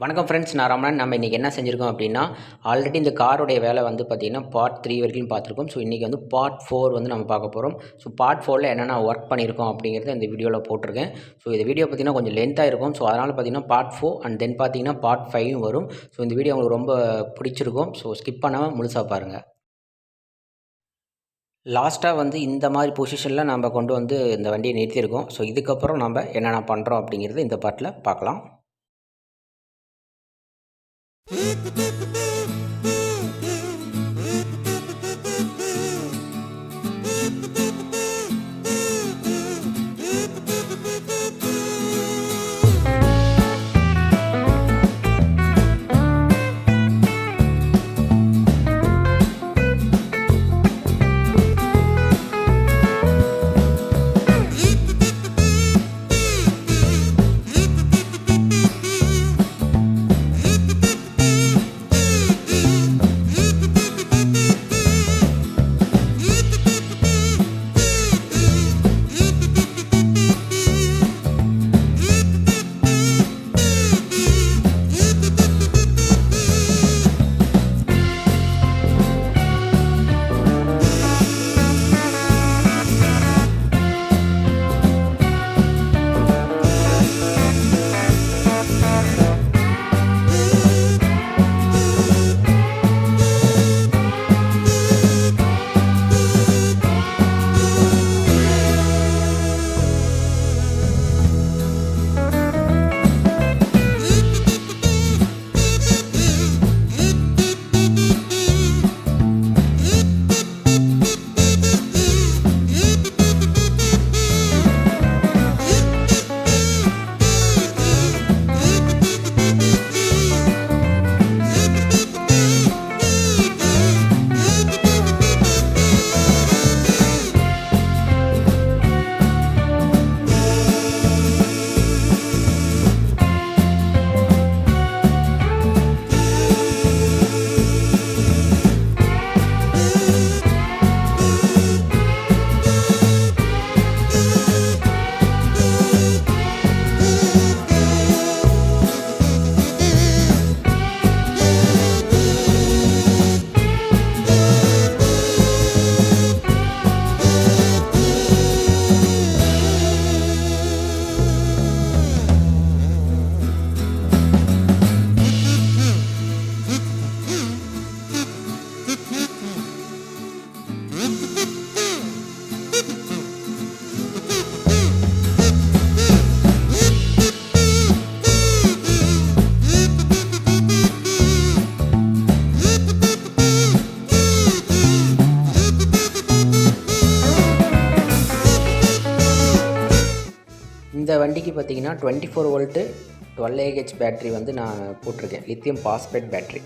வணக்கம் ஃப்ரெண்ட்ஸ், நான் ரமணன். நம்ம இன்றைக்கி என்ன செஞ்சுருக்கோம் அப்படின்னா, ஆல்ரெடி இந்த காரோடைய வேலை வந்து பார்த்திங்கன்னா பார்ட் 3 வரைக்கும் பார்த்துருக்கோம். ஸோ இன்றைக்கி வந்து பார்ட் 4 வந்து நம்ம பார்க்க போகிறோம். ஸோ பார்ட் 4ல் என்னென்ன ஒர்க் பண்ணியிருக்கோம் அப்படிங்கிறத இந்த வீடியோவில் போட்டிருக்கேன். ஸோ இந்த வீடியோ பார்த்திங்கன்னா கொஞ்சம் லென்த்தாக இருக்கும். ஸோ அதனால் பார்த்திங்கன்னா பார்ட் 4 அண்ட் தென் பார்த்திங்கன்னா பார்ட் 5 வரும். ஸோ இந்த வீடியோ உங்களுக்கு ரொம்ப பிடிச்சிருக்கும். ஸோ ஸ்கிப் பண்ணாமல் முழுசாக பாருங்கள். லாஸ்ட்டாக வந்து இந்த மாதிரி பொசிஷனில் நம்ம கொண்டு வந்து இந்த வண்டியை நிறுத்தியிருக்கோம். ஸோ இதுக்கப்புறம் நம்ம என்னென்ன பண்ணுறோம் அப்படிங்கிறது இந்த பார்ட்டில் பார்க்கலாம். இந்த வண்டிக்கு பார்த்திங்கன்னா 24 வோல்ட்டு 12 AH பேட்ரி வந்து நான் போட்டிருக்கேன். Lithium phosphate battery.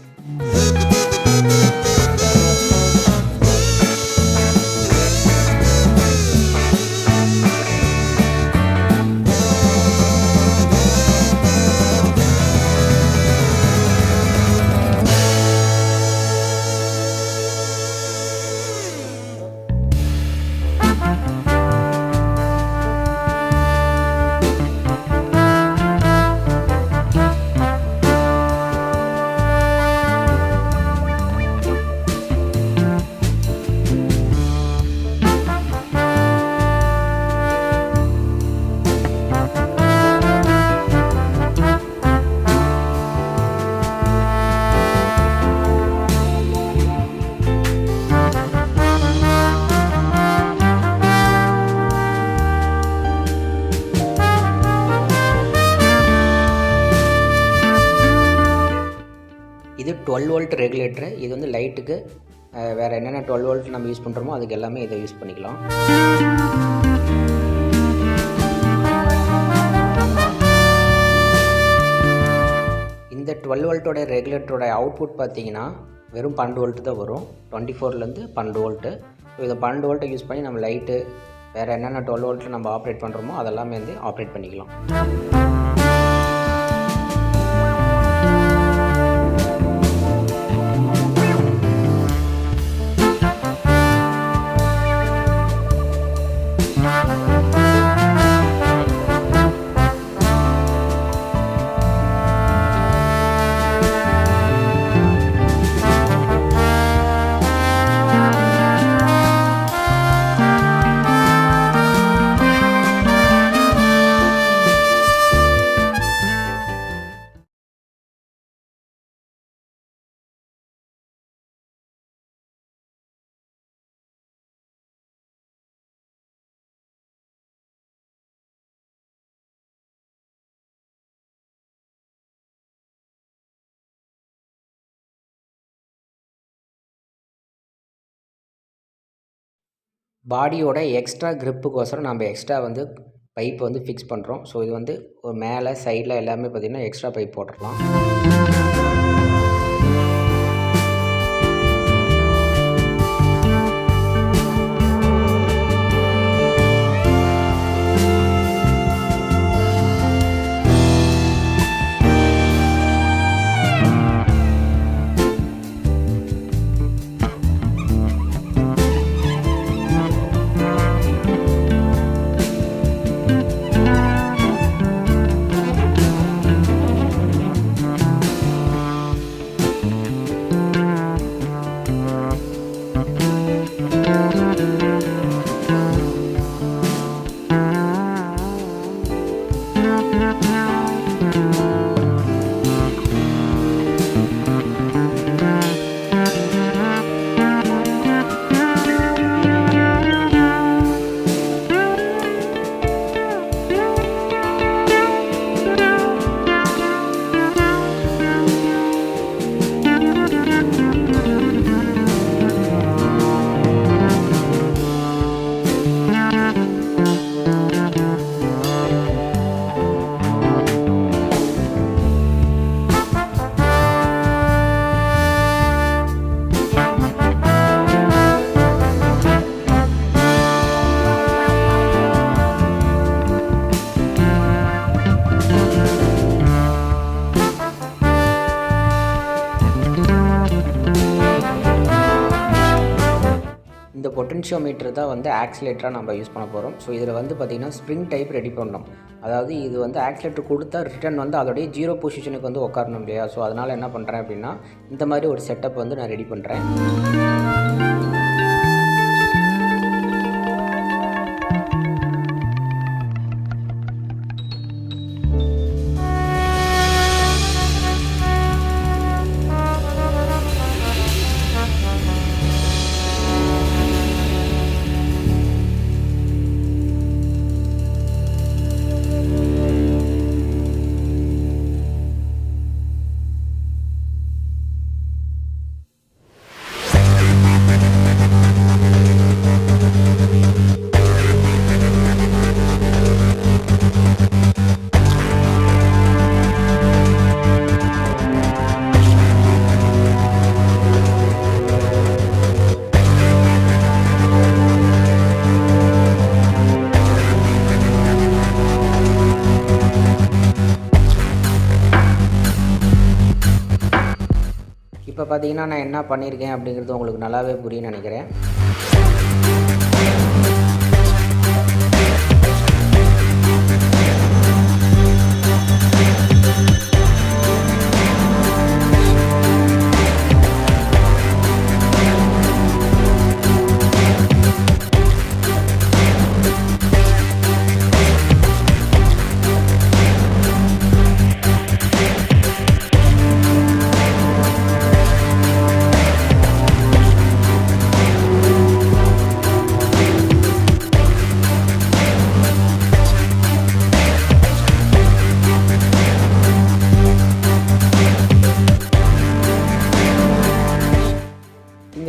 இது 12 வோல்ட் ரெகுலேட்டரு. இது வந்து லைட்டுக்கு வேறு என்னென்ன 12 வோல்ட் நம்ம யூஸ் பண்ணுறோமோ அதுக்கு எல்லாமே இதை யூஸ் பண்ணிக்கலாம். இந்த 12 வோல்ட்டோட ரெகுலேட்டரோட அவுட்புட் பார்த்திங்கன்னா வெறும் 12 வோல்ட்டு தான் வரும். 24லேருந்து 12 வோல்ட்டு. ஸோ இதை 12 வோல்ட்டை யூஸ் பண்ணி நம்ம லைட்டு வேறு என்னென்ன 12 வோல்ட்டில் நம்ம ஆப்ரேட் பண்ணுறோமோ அதெல்லாமே வந்து ஆப்ரேட் பண்ணிக்கலாம். பாடியோட எக்ஸ்ட்ரா கிரிப்புக்கோசரம் நம்ம எக்ஸ்ட்ரா வந்து பைப் வந்து ஃபிக்ஸ் பண்ணுறோம். ஸோ இது வந்து ஒரு மேலே சைடில் எல்லாமே பார்த்திங்கன்னா எக்ஸ்ட்ரா பைப் போட்டுடலாம். இந்த பொட்டென்ஷியோமீட்டர் தான் வந்து ஆக்சிலேட்டராக நம்ம யூஸ் பண்ண போகிறோம். ஸோ இதில் வந்து பார்த்திங்கன்னா ஸ்ப்ரிங் டைப் ரெடி பண்ணணும். அதாவது இது வந்து ஆக்சிலேட்டர் கொடுத்தா ரிட்டன் வந்து அதோடைய 0 பொசிஷனுக்கு வந்து உட்காரணும் இல்லையா? ஸோ அதனால் என்ன பண்ணுறேன் அப்படின்னா இந்த மாதிரி ஒரு செட்டப் வந்து நான் ரெடி பண்ணுறேன். இப்போ பார்த்தீங்கன்னா நான் என்ன பண்ணியிருக்கேன் அப்படிங்கிறது உங்களுக்கு நல்லாவே புரியும்னு நினைக்கிறேன்.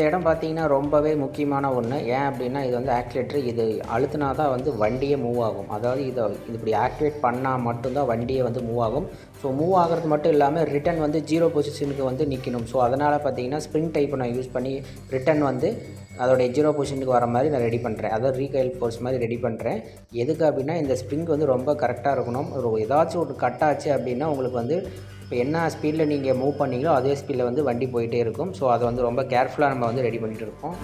இடம் பார்த்தீங்கன்னா ரொம்பவே முக்கியமான ஒன்று. ஏன் அப்படின்னா இது வந்து ஆக்சிலேட்டர், இது அழுத்தினா தான் வந்து வண்டியே மூவ் ஆகும். அதாவது இது இப்படி ஆக்டிவேட் பண்ணால் மட்டும்தான் வண்டியை வந்து மூவ் ஆகும். ஸோ மூவ் ஆகிறது மட்டும் இல்லாமல் ரிட்டன் வந்து 0 பொசிஷனுக்கு வந்து நிற்கணும். ஸோ அதனால் பார்த்தீங்கன்னா ஸ்ப்ரிங் டைப்பை நான் யூஸ் பண்ணி ரிட்டன் வந்து அதோடைய 0 பொசிஷனுக்கு வர மாதிரி நான் ரெடி பண்ணுறேன். அதாவது ரீகைல் ஃபோர்ஸ் மாதிரி ரெடி பண்ணுறேன். எதுக்கு அப்படின்னா இந்த ஸ்ப்ரிங் வந்து ரொம்ப கரெக்டாக இருக்கணும். ஏதாச்சும் ஒரு கட் ஆச்சு அப்படின்னா உங்களுக்கு வந்து இப்போ என்ன ஸ்பீடில் நீங்கள் மூவ் பண்ணிங்களோ அதே ஸ்பீடில் வந்து வண்டி போயிட்டே இருக்கும். ஸோ அதை வந்து ரொம்ப கேர்ஃபுல்லாக நம்ம வந்து ரெடி பண்ணிகிட்டு இருக்கோம்.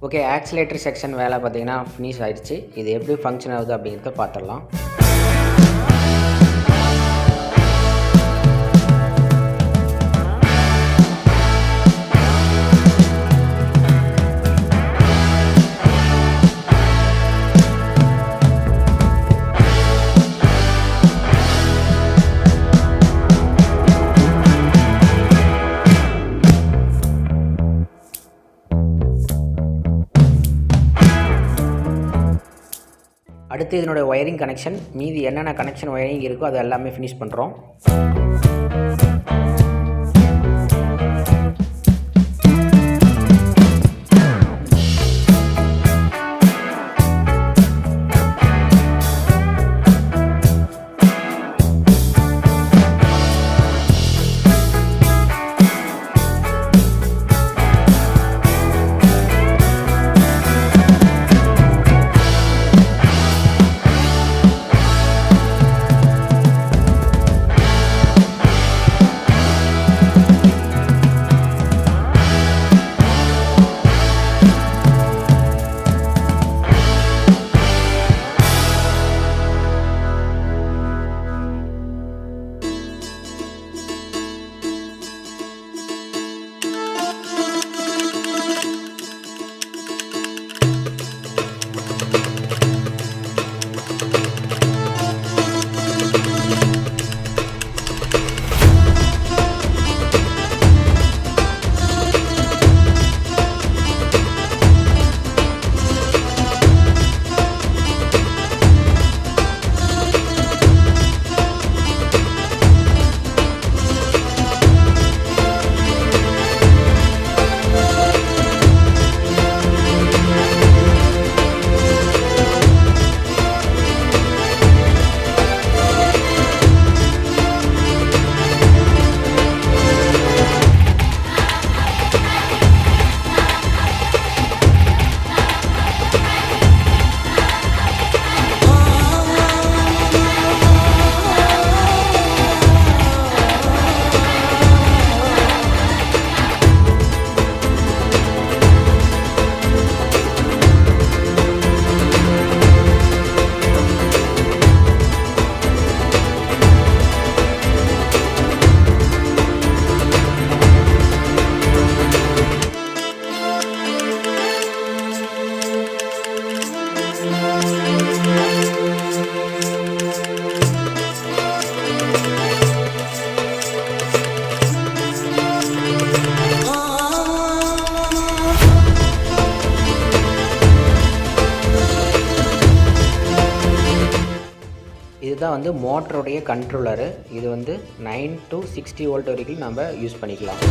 ஓகே, ஆக்சிலேட்டர் செக்ஷன் வேலை பார்த்திங்கன்னா ஃபினிஷ் ஆகிடுச்சு. இது எப்படி ஃபங்க்ஷன் ஆகுது அப்படிங்கிறத பார்த்துடலாம். அடுத்து இதனுடைய ஒயரிங் கனெக்ஷன், மீதி என்னென்ன கனெக்ஷன் ஒயரிங் இருக்கோ அது எல்லாமே ஃபினிஷ் பண்ணுறோம். இதுதான் வந்து மோட்டருடைய கண்ட்ரோலரு. இது வந்து 9 to 60 வோல்ட் வரைக்கும் நம்ம யூஸ் பண்ணிக்கலாம்.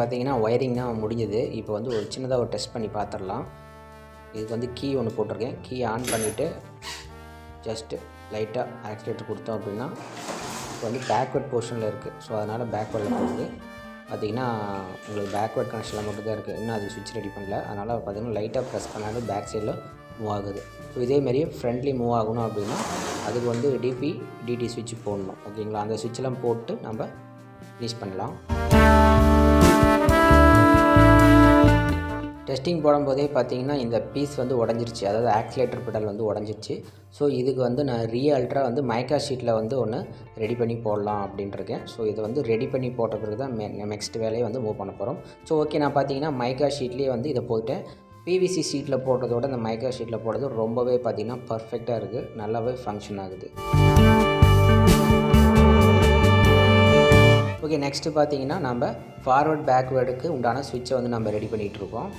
பார்த்தீங்கன்னா ஒயரிங் தான் முடிஞ்சது. இப்போ வந்து ஒரு சின்னதாக ஒரு டெஸ்ட் பண்ணி பார்த்துடலாம். இதுக்கு வந்து கீ ஒன்று போட்டிருக்கேன். கீ ஆன் பண்ணிவிட்டு ஜஸ்ட்டு லைட்டாக ஆக்சிலேட்டர் கொடுத்தோம் அப்படின்னா இப்போ வந்து பேக்வேர்ட் போர்ஷனில் இருக்குது. ஸோ அதனால் பேக்வேர்டில் போகுது. பார்த்திங்கன்னா உங்களுக்கு பேக்வேர்ட் கனெக்ஷனில் மட்டும் தான் இருக்குது. இன்னும் அது சுவிட்ச் ரெடி பண்ணல. அதனால் பார்த்திங்கன்னா லைட்டாக ப்ரெஸ் பண்ணாலும் பேக் சைடில் மூவ் ஆகுது. ஸோ இதேமாரியே ஃப்ரண்ட்லி மூவ் ஆகணும் அப்படின்னா அதுக்கு வந்து டிபி டிடி சுவிட்ச் போடணும். ஓகேங்களா? அந்த சுவிட்செலாம் போட்டு நம்ம யூஸ் பண்ணலாம். டெஸ்டிங் போடும்போதே பார்த்தீங்கன்னா இந்த பீஸ் வந்து உடஞ்சிருச்சு. அதாவது ஆக்சிலேட்டர் பெடல் வந்து உடஞ்சிருச்சு. ஸோ இதுக்கு வந்து நான் ரீஅல்ட்ரா வந்து மைக்கா ஷீட்டில் வந்து ஒன்று ரெடி பண்ணி போடலாம் அப்படின்ட்டுருக்கேன். ஸோ இதை வந்து ரெடி பண்ணி போட்ட பிறகு தான் நெக்ஸ்ட் வேலையை வந்து மூவ் பண்ண போகிறோம். ஸோ ஓகே, நான் பார்த்தீங்கன்னா மைக்கா ஷீட்லேயே வந்து இதை போட்டேன். பிவிசி ஷீட்டில் போடுறதோட இந்த மைக்கா ஷீட்டில் போடுறது ரொம்பவே பார்த்திங்கன்னா பர்ஃபெக்டாக இருக்குது. நல்லாவே ஃபங்க்ஷன் ஆகுது. ஓகே, நெக்ஸ்ட்டு பார்த்தீங்கன்னா நம்ம ஃபார்வர்ட் பேக்வேர்டுக்கு உண்டான சுவிட்சை வந்து நம்ம ரெடி பண்ணிகிட்ருக்கோம்.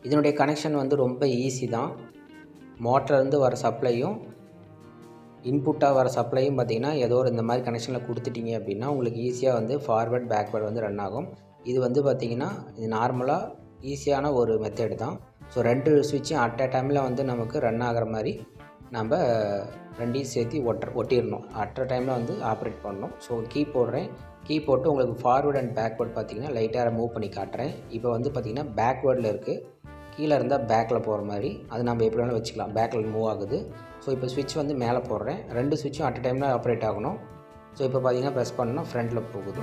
இதனுடைய கனெக்ஷன் வந்து ரொம்ப ஈஸி தான். மோட்டர்லேருந்து வர சப்ளையும் இன்புட்டாக வர சப்ளையும் பார்த்திங்கன்னா ஏதோ ஒரு இந்த மாதிரி கனெக்ஷனில் கொடுத்துட்டிங்க அப்படின்னா உங்களுக்கு ஈஸியாக வந்து ஃபார்வர்ட் பேக்வேர்டு வந்து ரன் ஆகும். இது வந்து பார்த்திங்கன்னா இது நார்மலாக ஈஸியான ஒரு மெத்தட் தான். ஸோ 2 சுவிட்சும் அட் அ டைமில் வந்து நமக்கு ரன் ஆகிற மாதிரி நம்ம 2ஐயும் சேர்த்து ஒட்டிடணும். அட் அ டைமில் வந்து ஆப்ரேட் பண்ணணும். ஸோ கீ போடுறேன். கீ போட்டு உங்களுக்கு ஃபார்வர்ட் அண்ட் பேக்வேர்டு பார்த்திங்கன்னா லைட்டாக மூவ் பண்ணி காட்டுறேன். இப்போ வந்து பார்த்திங்கன்னா பேக்வேர்டில் இருக்குது. கீழே இருந்தால் பேக்கில் போகிற மாதிரி அது நம்ம எப்படி வேணாலும் வச்சுக்கலாம். பேக்கில் மூவ் ஆகுது. ஸோ இப்போ சுவிட்ச் வந்து மேலே போடுறேன். 2 சுவிட்சும் அட் அ டைமில் ஆப்ரேட் ஆகணும். ஸோ இப்போ பார்த்திங்கன்னா ப்ரெஸ் பண்ணால் ஃப்ரண்ட்டில் போகுது.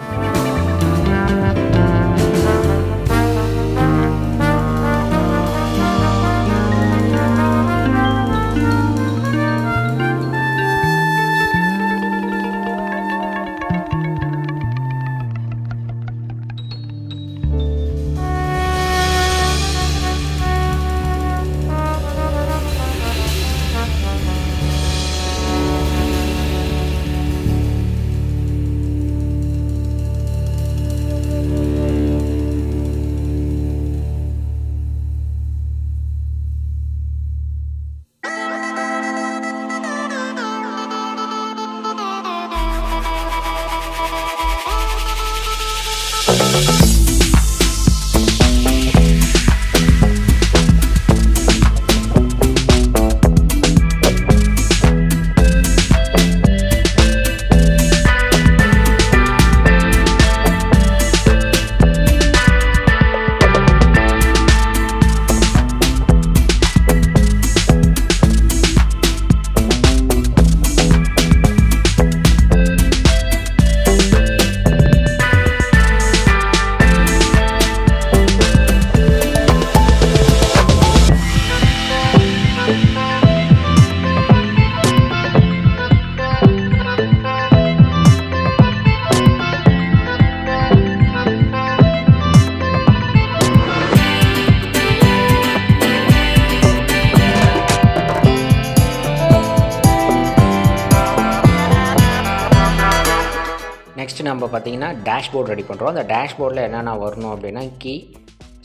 நெக்ஸ்ட்டு நம்ம பார்த்திங்கன்னா டேஷ்போர்ட் ரெடி பண்ணுறோம். அந்த டேஷ்போர்டில் என்னென்ன வரணும் அப்படின்னா கீ,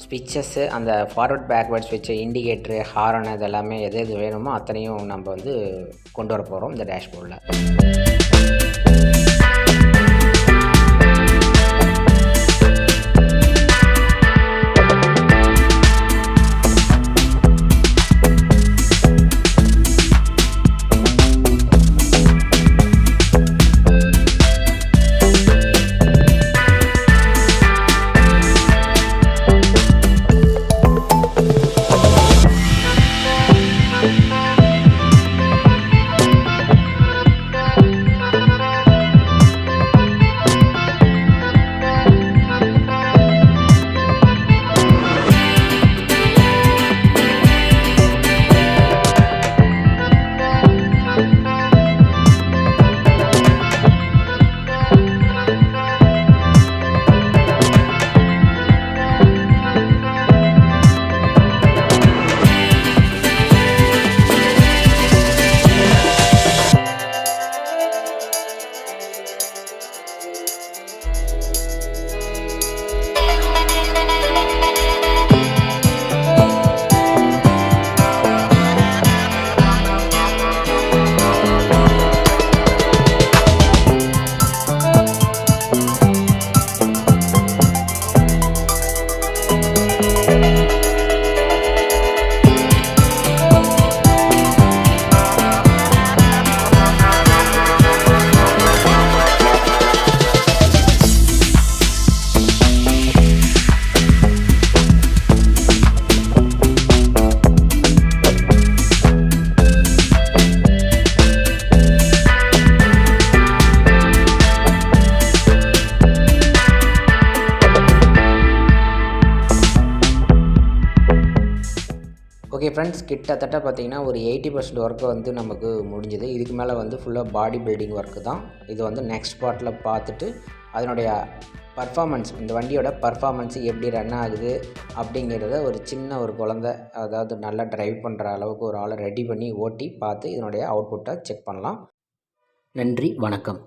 ஸ்விட்சஸ்ஸு, அந்த ஃபார்வர்ட் பேக்வேர்ட் ஸ்விட்சு, இண்டிகேட்ரு, ஹாரன், இது எல்லாமே எது வேணுமோ அத்தனையும் நம்ம வந்து கொண்டு வர போகிறோம் இந்த டேஷ்போர்டில். ஓகே ஃப்ரெண்ட்ஸ், கிட்டத்தட்ட பார்த்திங்கன்னா ஒரு 80% ஒர்க்கு வந்து நமக்கு முடிஞ்சுது. இதுக்கு மேலே வந்து ஃபுல்லாக பாடி பில்டிங் ஒர்க்கு தான். இது வந்து நெக்ஸ்ட் பார்ட்டில் பார்த்துட்டு அதனுடைய பர்ஃபார்மன்ஸ், இந்த வண்டியோட பர்ஃபார்மன்ஸ் எப்படி ரன் ஆகுது அப்படிங்கிறத ஒரு சின்ன ஒரு குழந்தை, அதாவது நல்லா ட்ரைவ் பண்ணுற அளவுக்கு ஒரு ஆளை ரெடி பண்ணி ஓட்டி பார்த்து இதனுடைய அவுட்புட்டை செக் பண்ணலாம். நன்றி, வணக்கம்.